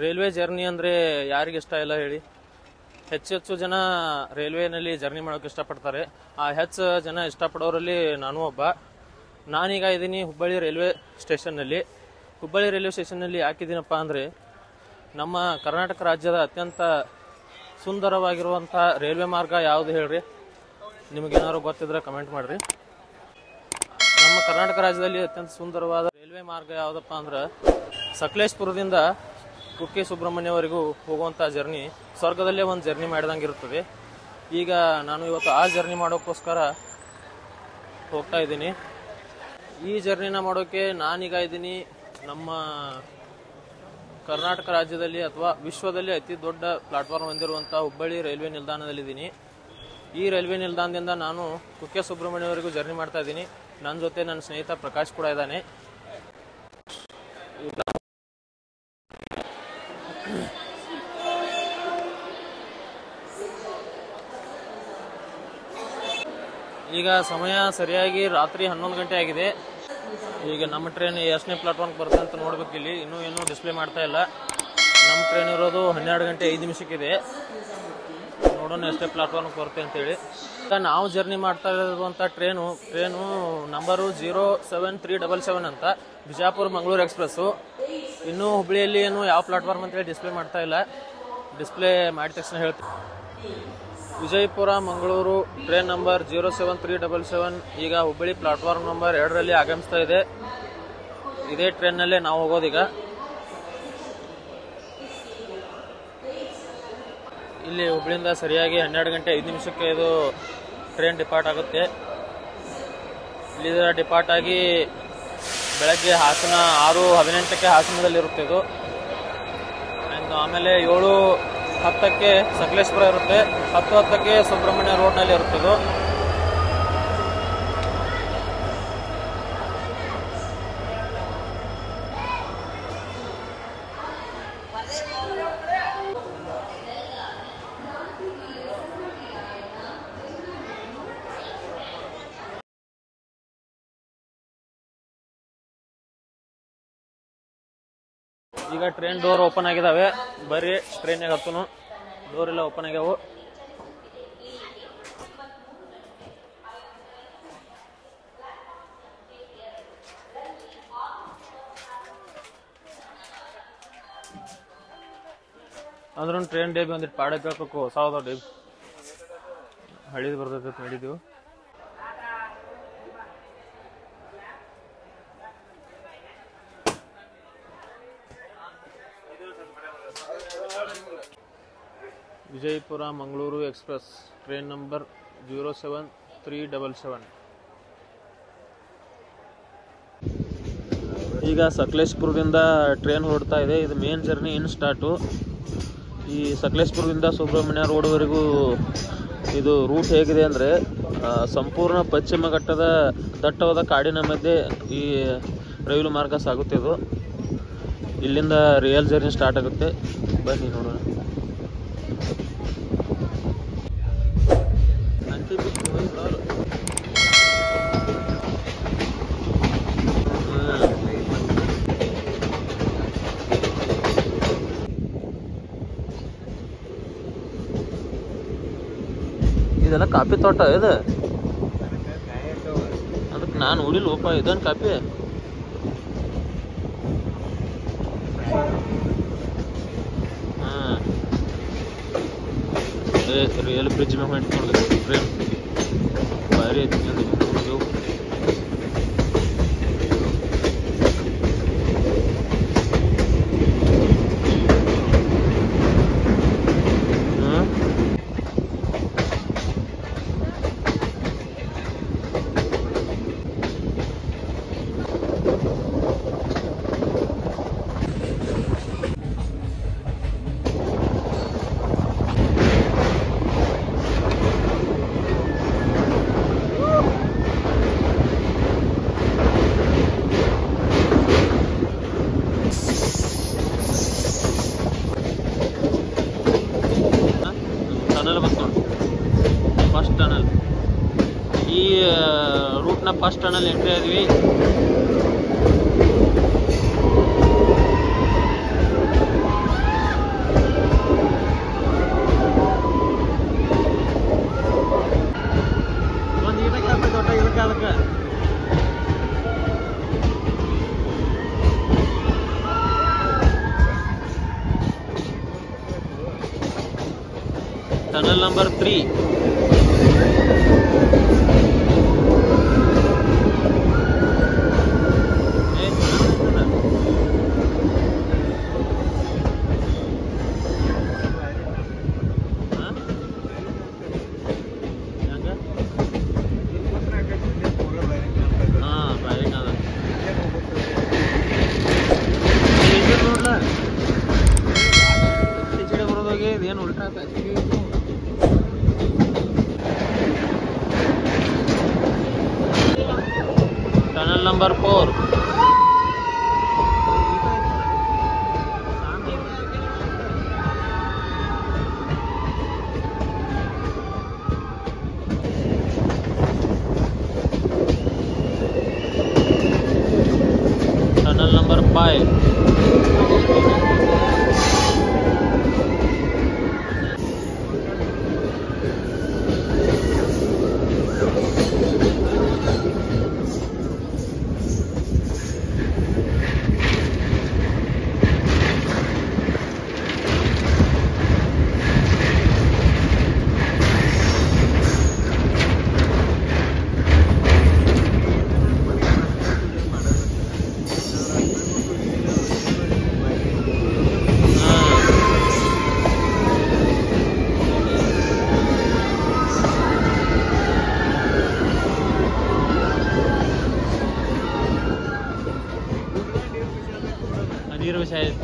Railway journey ಅಂದರೆ ಯಾರಿಗೆ ಇಷ್ಟ ಇಲ್ಲ ಹೇಳಿ. ಹೆಚ್ಚು ಜನ ರೈಲ್ವೆನಲ್ಲಿ ಜರ್ನಿ ಮಾಡೋಕೆ ಇಷ್ಟಪಡ್ತಾರೆ. ಆ ಹೆಚ್ಚು ಜನ ಇಷ್ಟಪಡೋರಲ್ಲಿ ನಾನು ಒಬ್ಬ. ನಾನೀಗ ಇದ್ದೀನಿ ಹುಬ್ಬಳ್ಳಿ ರೈಲ್ವೆ ಸ್ಟೇಷನ್ನಲ್ಲಿ. ಹುಬ್ಬಳ್ಳಿ ರೈಲ್ವೆ ಸ್ಟೇಷನ್ನಲ್ಲಿ ಯಾಕಿದ್ದೀನಪ್ಪ ಅಂದರೆ, ನಮ್ಮ ಕರ್ನಾಟಕ ರಾಜ್ಯದ ಅತ್ಯಂತ ಸುಂದರವಾಗಿರುವಂಥ ರೈಲ್ವೆ ಮಾರ್ಗ ಯಾವುದು ಹೇಳ್ರಿ? ನಿಮಗೇನಾದ್ರು ಗೊತ್ತಿದ್ರೆ ಕಮೆಂಟ್ ಮಾಡಿರಿ. ನಮ್ಮ ಕರ್ನಾಟಕ ರಾಜ್ಯದಲ್ಲಿ ಅತ್ಯಂತ ಸುಂದರವಾದ ರೈಲ್ವೆ ಮಾರ್ಗ ಯಾವುದಪ್ಪ ಅಂದ್ರೆ, ಸಕಲೇಶಪುರದಿಂದ ಕುಕ್ಕೆ ಸುಬ್ರಹ್ಮಣ್ಯವರೆಗೂ ಹೋಗುವಂಥ ಜರ್ನಿ ಸ್ವರ್ಗದಲ್ಲೇ ಒಂದು ಜರ್ನಿ ಮಾಡಿದಂಗೆ ಇರುತ್ತದೆ. ಈಗ ನಾನು ಇವತ್ತು ಆ ಜರ್ನಿ ಮಾಡೋಕ್ಕೋಸ್ಕರ ಹೋಗ್ತಾ ಇದ್ದೀನಿ. ಈ ಜರ್ನಿನ ಮಾಡೋಕ್ಕೆ ನಾನೀಗ ಇದ್ದೀನಿ ನಮ್ಮ ಕರ್ನಾಟಕ ರಾಜ್ಯದಲ್ಲಿ ಅಥವಾ ವಿಶ್ವದಲ್ಲಿ ಅತಿ ದೊಡ್ಡ ಪ್ಲಾಟ್ಫಾರ್ಮ್ ಹೊಂದಿರುವಂಥ ಹುಬ್ಬಳ್ಳಿ ರೈಲ್ವೆ ನಿಲ್ದಾಣದಲ್ಲಿದ್ದೀನಿ. ಈ ರೈಲ್ವೆ ನಿಲ್ದಾಣದಿಂದ ನಾನು ಕುಕ್ಕೆ ಸುಬ್ರಹ್ಮಣ್ಯವರೆಗೂ ಜರ್ನಿ ಮಾಡ್ತಾ ಇದ್ದೀನಿ. ನನ್ನ ಜೊತೆ ನನ್ನ ಸ್ನೇಹಿತ ಪ್ರಕಾಶ್ ಕೂಡ ಇದ್ದಾನೆ. ಈಗ ಸಮಯ ಸರಿಯಾಗಿ ರಾತ್ರಿ 11 ಗಂಟೆ ಆಗಿದೆ. ಈಗ ನಮ್ಮ ಟ್ರೈನ್ ಎಷ್ಟನೇ ಪ್ಲಾಟ್ಫಾರ್ಮ್ಗೆ ಬರುತ್ತೆ ಅಂತ ನೋಡ್ಬೇಕಿಲ್ಲಿ. ಇನ್ನೂ ಡಿಸ್ಪ್ಲೇ ಮಾಡ್ತಾ ಇಲ್ಲ. ನಮ್ಮ ಟ್ರೈನ್ ಇರೋದು 12 ಗಂಟೆ 5 ನಿಮಿಷಕ್ಕಿದೆ. ನೋಡೋಣ ಎಷ್ಟೇ ಪ್ಲಾಟ್ಫಾರ್ಮ್ಗೆ ಬರುತ್ತೆ ಅಂತೇಳಿ. ಈಗ ನಾವು ಜರ್ನಿ ಮಾಡ್ತಾ ಇರುವಂಥ ಟ್ರೈನು ನಂಬರು 07377 ಅಂತ, ಬಿಜಾಪುರ ಮಂಗಳೂರು ಎಕ್ಸ್ಪ್ರೆಸ್ಸು. ಇನ್ನೂ ಹುಬ್ಬಳ್ಳಿಯಲ್ಲಿ ಏನು ಯಾವ ಪ್ಲಾಟ್ಫಾರ್ಮ್ ಅಂತೇಳಿ ಡಿಸ್ಪ್ಲೇ ಮಾಡ್ತಾ ಇಲ್ಲ. ಡಿಸ್ಪ್ಲೇ ಮಾಡಿದ ತಕ್ಷಣ ಹೇಳ್ತೀನಿ. ವಿಜಯಪುರ ಮಂಗಳೂರು ಟ್ರೈನ್ ನಂಬರ್ 07377 ಈಗ ಹುಬ್ಬಳ್ಳಿ ಪ್ಲಾಟ್ಫಾರ್ಮ್ ನಂಬರ್ 2ರಲ್ಲಿ ಆಗಮಿಸ್ತಾ ಇದೆ. ಇದೇ ಟ್ರೈನ್ನಲ್ಲೇ ನಾವು ಹೋಗೋದೀಗ. ಇಲ್ಲಿ ಹುಬ್ಬಳ್ಳಿಯಿಂದ ಸರಿಯಾಗಿ 12 ಗಂಟೆ 5 ನಿಮಿಷಕ್ಕೆ ಇದು ಟ್ರೈನ್ ಡಿಪಾರ್ಟ್ ಆಗುತ್ತೆ. ಇಲ್ಲಿಂದ ಡಿಪಾರ್ಟ್ ಆಗಿ ಬೆಳಗ್ಗೆ ಹಾಸನ 6:18ಕ್ಕೆ ಹಾಸನದಲ್ಲಿರುತ್ತೆ ಇದು. ಆಮೇಲೆ 7:10ಕ್ಕೆ ಸಕಲೇಶಪುರ ಇರುತ್ತೆ. 10:10ಕ್ಕೆ ಸುಬ್ರಹ್ಮಣ್ಯ ರೋಡ್ನಲ್ಲಿ ಇರುತ್ತೆ ಇದು. ಈಗ ಟ್ರೈನ್ ಡೋರ್ ಓಪನ್ ಆಗಿದಾವೆ. ಬರ್ರಿ ಟ್ರೈನ್ಯಾಗ ಹತ್ತನು. ಡೋರ್ ಎಲ್ಲ ಓಪನ್ ಆಗ್ಯಾವು. ಅಂದ್ರೂ ಟ್ರೈನ್ ಡೇಬಿ ಒಂದಿಟ್ಟು ಪಾಡ ಕೇಳ್ಬೇಕು. ಹೊಸ ಡೇಬಿ ಹಳಿದು ಬರ್ತೈತೆ ಅಂತ ಮಾಡಿದ್ದೀವಿ. Vijayapura Mangaluru express train number 07377. ಈಗ ಸಕಲೇಶಪುರದಿಂದ ಟ್ರೈನ್ ಹೊರಡ್ತಾ ಇದೆ. ಇದು ಮೇನ್ ಜರ್ನಿ ಇನ್ ಸ್ಟಾರ್ಟು. ಈ ಸಕಲೇಶಪುರದಿಂದ ಸುಬ್ರಹ್ಮಣ್ಯ ರೋಡ್ವರೆಗೂ ಇದು ರೂಟ್ ಹೇಗಿದೆ ಅಂದರೆ, ಸಂಪೂರ್ಣ ಪಶ್ಚಿಮ ಘಟ್ಟದ ದಟ್ಟವಾದ ಕಾಡಿನ ಮಧ್ಯೆ ಈ ರೈಲು ಮಾರ್ಗ ಸಾಗುತ್ತೆ. ಇದು ಇಲ್ಲಿಂದ ರಿಯಲ್ ಜರ್ನಿ ಸ್ಟಾರ್ಟ್ ಆಗುತ್ತೆ. ಬನ್ನಿ ನೋಡೋಣ. ಇದೆಲ್ಲ ಕಾಫಿ ತೋಟ ಇದೆ. ಅದಕ್ಕೆ ನಾನು ನೋಡಿಲ್ಲ ಓಪ. ಇದನ್ನು ಕಾಫಿ ರಿಯಲ್ ಬ್ರಿಡ್ಜ್ ಮೇಲೆ ಹೊಂಟು ನೋಡಿದೆ. ಟ್ರೈನ್ ಭಾರಿ ಐತಿ. ರೂಟ್ನ ಫಸ್ಟ್ ಟನಲ್ ಎಂಟ್ರಿ ಆದ್ವಿ. Tunnel number 3. ಏನು ಉಲ್ಟಾ ಟನಲ್ ನಂಬರ್ 4. Tunnel number 5. शायद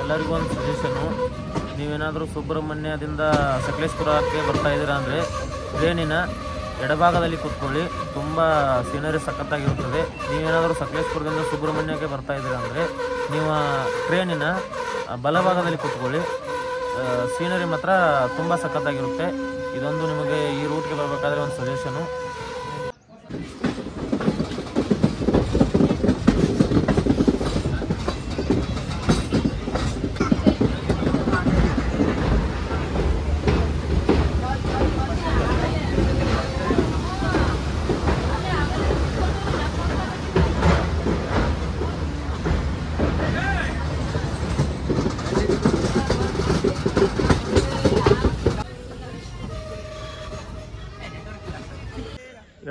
ಎಲ್ಲರಿಗೊಂದು ಸಜೆಷನು, ನೀವೇನಾದರೂ ಸುಬ್ರಹ್ಮಣ್ಯದಿಂದ ಸಕಲೇಶಪುರಕ್ಕೆ ಬರ್ತಾ ಇದ್ದೀರಾ ಅಂದರೆ ಟ್ರೈನಿನ ಎಡಭಾಗದಲ್ಲಿ ಕೂತ್ಕೊಳ್ಳಿ, ತುಂಬ ಸೀನರಿ ಸಖತ್ತಾಗಿರುತ್ತದೆ. ನೀವೇನಾದರೂ ಸಕಲೇಶಪುರದಿಂದ ಸುಬ್ರಹ್ಮಣ್ಯಕ್ಕೆ ಬರ್ತಾ ಇದ್ದೀರಾ ಅಂದರೆ ನೀವು ಟ್ರೈನಿನ ಬಲಭಾಗದಲ್ಲಿ ಕೂತ್ಕೊಳ್ಳಿ, ಸೀನರಿ ಮಾತ್ರ ತುಂಬ ಸಖತ್ತಾಗಿರುತ್ತೆ. ಇದೊಂದು ನಿಮಗೆ ಈ ರೂಟ್ಗೆ ಬರಬೇಕಾದ್ರೆ ಒಂದು ಸಜೆಷನು.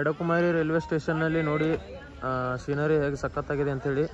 ಕನ್ಯಾಕುಮಾರಿ ರೈಲ್ವೆ ಸ್ಟೇಷನ್ನಲ್ಲಿ ನೋಡಿ ಸೀನರಿ ಹೇಗೆ ಸಖತ್ತಾಗಿದೆ ಅಂಥೇಳಿ.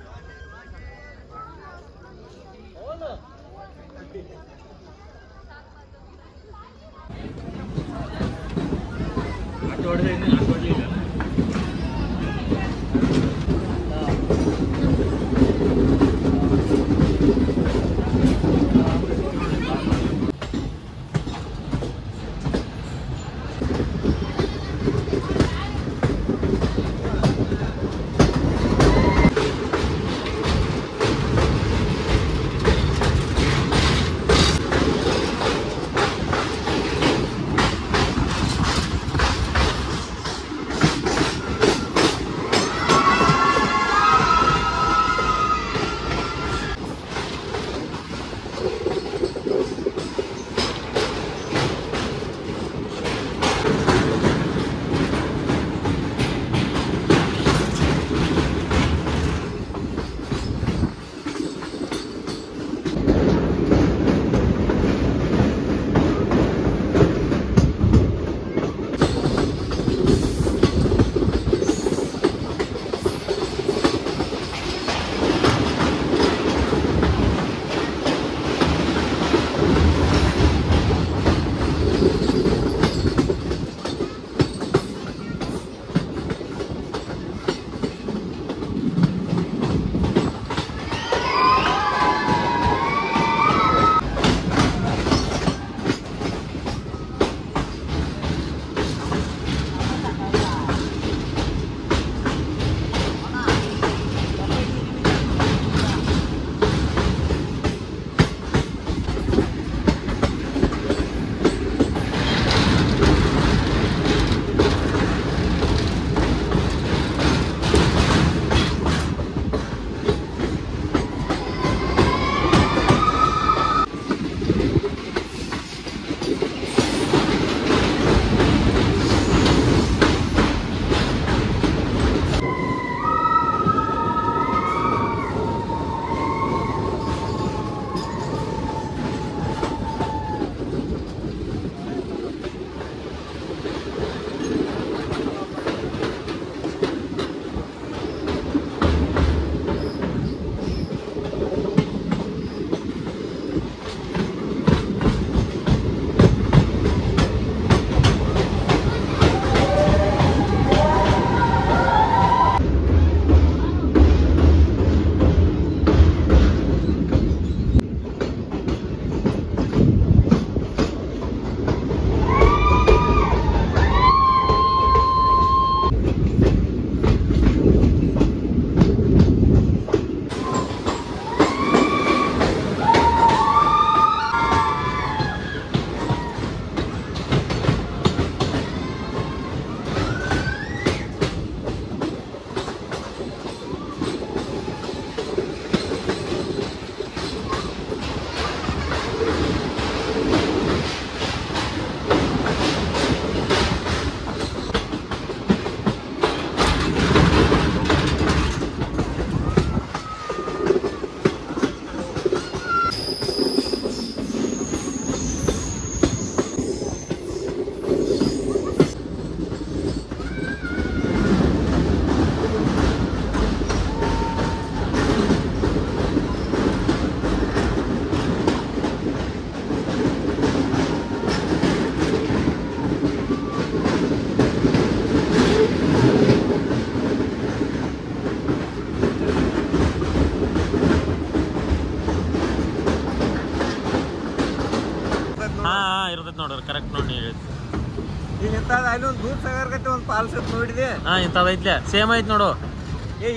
ಇರ್ತೈತಿ ನೋಡ್ರಿ ಕರೆಕ್ಟ್ ನೋಡಿ ಈಗ ಇಂಥದ್ದು ಅಲ್ಲಿ ಒಂದು ದೂರ ಸಾಗರ್ ಗಟ್ಟಿ ಒಂದು ಪಾಲ್ಸ್ ನೋಡಿದೆ. ಹಾ ಇಂಥದ್ದು ಐತ್ಲೆ ಸೇಮ್ ಐತಿ ನೋಡು.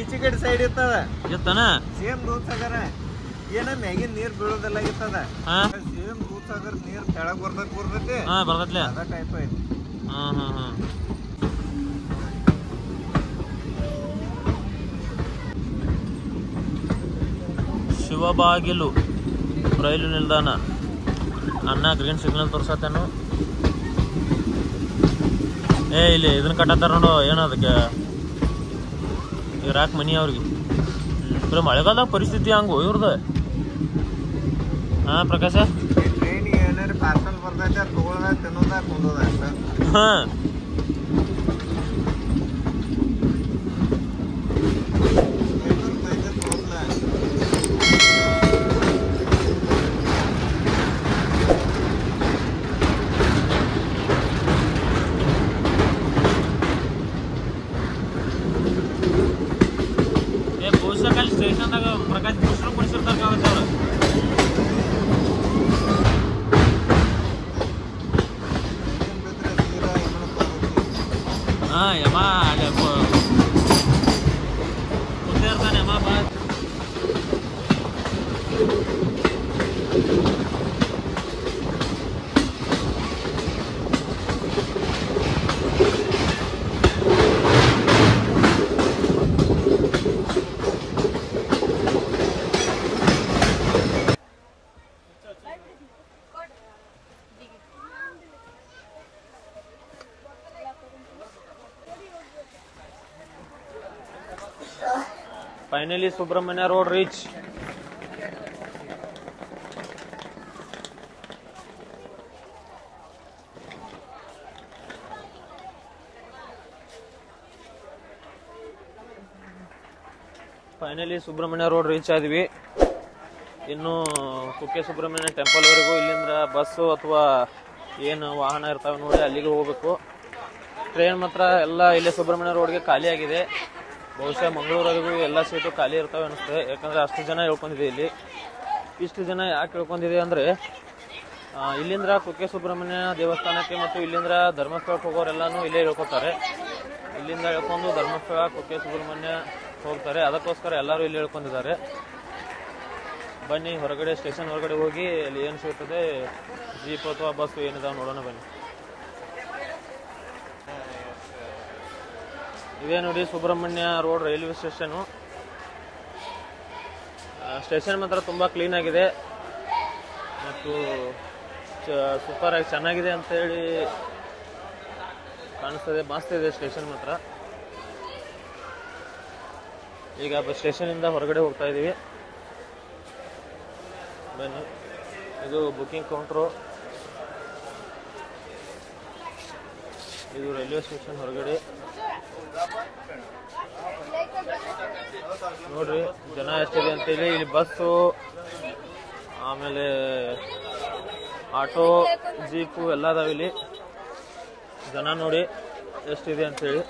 ಈಚೆ ಕಡೆ ಸೈಡ್ ಇರ್ತದ ಇತ್ತನ ಸೇಮ್ ದೂರ ಸಾಗರ ಏನ ಮ್ಯಾಗಿನ ನೀರ್ ಬೀಳೋದೆಲ್ಲ ಇರ್ತದ. ಸೇಮ್ ದೂರ ಸಾಗರ್ ನೀರ್ ಕೆಳಗ್ ಬರ್ತೈತಿ ಬರ್ತೈತ್ಲೆ ಅದ ಟೈಪ್ ಐತಿ. ಶಿವಬಾಗಿಲು ರೈಲು ನಿಲ್ದಾಣ ಅಣ್ಣ ಗ್ರೀನ್ ಸಿಗ್ನಲ್ ತೋರ್ಸತ್ತೇನು. ಇಲ್ಲಿ ಇದನ್ನ ಕಟ್ಟತ್ತಾರ ನೋಡು ಏನದಕ್ಕೆ ಇರಾಕ್ ಮನಿ ಅವ್ರಿಗೆ. ಬರೀ ಮಳೆಗಾಲದಾಗ ಪರಿಸ್ಥಿತಿ ಹಂಗು ಇವ್ರದ್ದು. ಪ್ರಕಾಶ ಟ್ರೈನಿಗೆ ಏನಾರ ಪಾರ್ಸಲ್ ಬರ್ತೈತೆ ತಗೊಳ್ದ ತಿನ್ನೋದ ಕೊಂಡೋದ ಅಷ್ಟ. Finally, Subramania Road reach. Finally, Subramania Road reach ಆದ್ವಿ. ಇನ್ನು ಕುಕ್ಕೆ ಸುಬ್ರಹ್ಮಣ್ಯ ಟೆಂಪಲ್ ವರೆಗೂ ಇಲ್ಲಿಂದ ಬಸ್ಸು ಅಥವಾ ಏನು ವಾಹನ ಇರ್ತಾವೆ ನೋಡಿ ಅಲ್ಲಿಗೆ ಹೋಗ್ಬೇಕು. ಟ್ರೈನ್ ಮಾತ್ರ ಎಲ್ಲ ಇಲ್ಲೇ ಸುಬ್ರಹ್ಮಣ್ಯ ರೋಡ್ಗೆ ಖಾಲಿ ಆಗಿದೆ. ಬಹುಶಃ ಮಂಗಳೂರವರೆಗೂ ಎಲ್ಲ ಸೀಟು ಖಾಲಿ ಇರ್ತವೆ ಅನಿಸ್ತದೆ. ಯಾಕಂದ್ರೆ ಅಷ್ಟು ಜನ ಹೇಳ್ಕೊಂಡಿದೆ ಇಲ್ಲಿ. ಇಷ್ಟು ಜನ ಯಾಕೆ ಹೇಳ್ಕೊಂಡಿದೆ ಅಂದ್ರೆ ಇಲ್ಲಿಂದ ಕುಕ್ಕೆ ಸುಬ್ರಹ್ಮಣ್ಯ ದೇವಸ್ಥಾನಕ್ಕೆ ಮತ್ತು ಇಲ್ಲಿಂದ ಧರ್ಮಸ್ಥಳಕ್ಕೆ ಹೋಗೋರೆಲ್ಲಾನು ಇಲ್ಲೇ ಹೇಳ್ಕೊತಾರೆ. ಇಲ್ಲಿಂದ ಹೇಳ್ಕೊಂಡು ಧರ್ಮಸ್ಥಳ ಕುಕ್ಕೆ ಸುಬ್ರಹ್ಮಣ್ಯ ಹೋಗ್ತಾರೆ. ಅದಕ್ಕೋಸ್ಕರ ಎಲ್ಲರೂ ಇಲ್ಲಿ ಹೇಳ್ಕೊಂಡಿದ್ದಾರೆ. ಬನ್ನಿ ಹೊರಗಡೆ ಸ್ಟೇಷನ್ ಹೊರಗಡೆ ಹೋಗಿ ಅಲ್ಲಿ ಏನು ಸಿಗ್ತದೆ ಜೀಪ್ ಅಥವಾ ಬಸ್ ಏನಿದಾವೆ ನೋಡೋಣ ಬನ್ನಿ. ಇದೇ ನೋಡಿ Subrahmanya road railway station. Station ಮಾತ್ರ ತುಂಬ ಕ್ಲೀನ್ ಆಗಿದೆ ಮತ್ತು ಸೂಪರ್ ಆಗಿ ಚೆನ್ನಾಗಿದೆ ಅಂತ ಹೇಳಿ ಕಾಣಿಸ್ತದೆ. ಮಸ್ತ್ ಇದೆ ಸ್ಟೇಷನ್ ಮಾತ್ರ. ಈಗ ಸ್ಟೇಷನ್ ಇಂದ ಹೊರಗಡೆ ಹೋಗ್ತಾ ಇದೀವಿ. ಬನ್ನಿ, ಇದು ಬುಕಿಂಗ್ ಕೌಂಟ್ರು. ಇದು ರೈಲ್ವೆ ಸ್ಟೇಷನ್ ಹೊರಗಡೆ ನೋಡ್ರಿ ಜನ ಎಷ್ಟಿದೆ ಅಂತೇಳಿ. ಇಲ್ಲಿ ಬಸ್ಸು, ಆಮೇಲೆ ಆಟೋ, ಜೀಪು ಎಲ್ಲ ಅದಾವ ಇಲ್ಲಿ. ಜನ ನೋಡಿ ಎಷ್ಟಿದೆ ಅಂತೇಳಿ.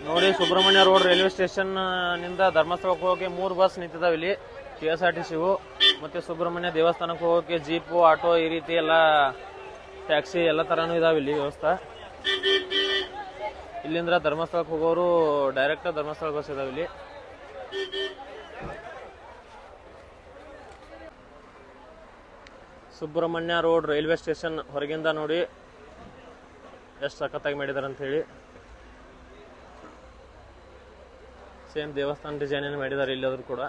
ನೋಡಿ ಸುಬ್ರಹ್ಮಣ್ಯ ರೋಡ್ ರೈಲ್ವೆ ಸ್ಟೇಷನ್ ನಿಂದ ಧರ್ಮಸ್ಥಳಕ್ಕೆ ಹೋಗೋಕೆ 3 ಬಸ್ ನಿಂತಿದಾವೆ ಇಲ್ಲಿ. KSRTCವು ಮತ್ತೆ ಸುಬ್ರಹ್ಮಣ್ಯ ದೇವಸ್ಥಾನಕ್ಕೆ ಹೋಗೋಕೆ ಜೀಪು, ಆಟೋ ಈ ರೀತಿ ಎಲ್ಲ ಟ್ಯಾಕ್ಸಿ ಎಲ್ಲ ತರಾನು ಇದಾವೆ ಇಲ್ಲಿ ವ್ಯವಸ್ಥೆ. ಇಲ್ಲಿಂದ ಧರ್ಮಸ್ಥಳಕ್ಕೆ ಹೋಗೋರು ಡೈರೆಕ್ಟ್ ಧರ್ಮಸ್ಥಳ ಬಸ್ ಇದಾವೆ ಇಲ್ಲಿ. ಸುಬ್ರಹ್ಮಣ್ಯ ರೋಡ್ ರೈಲ್ವೆ ಸ್ಟೇಷನ್ ಹೊರಗಿಂದ ನೋಡಿ ಎಷ್ಟು ಸಖತ್ತಾಗಿ ಮಾಡಿದಾರೆ ಅಂತ ಹೇಳಿ. ಸೇಮ್ ದೇವಸ್ಥಾನ ಡಿಸೈನ್ ಮಾಡಿದ್ದಾರೆ ಇಲ್ಲಾದ್ರೂ ಕೂಡ.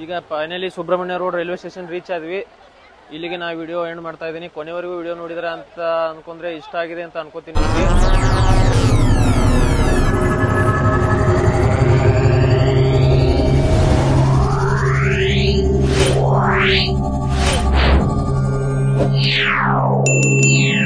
ಈಗ finally Subrahmanya road railway station reach ಆದ್ವಿ. ಇಲ್ಲಿಗೆ ನಾ ವಿಡಿಯೋ ಎಂಡ್ ಮಾಡ್ತಾ ಇದ್ದೀನಿ. ಕೊನೆವರೆಗೂ ವಿಡಿಯೋ ನೋಡಿದ್ರೆ ಅಂತ ಅನ್ಕೊಂಡ್ರೆ ಇಷ್ಟ ಆಗಿದೆ ಅಂತ ಅನ್ಕೋತೀನಿ. Yeah.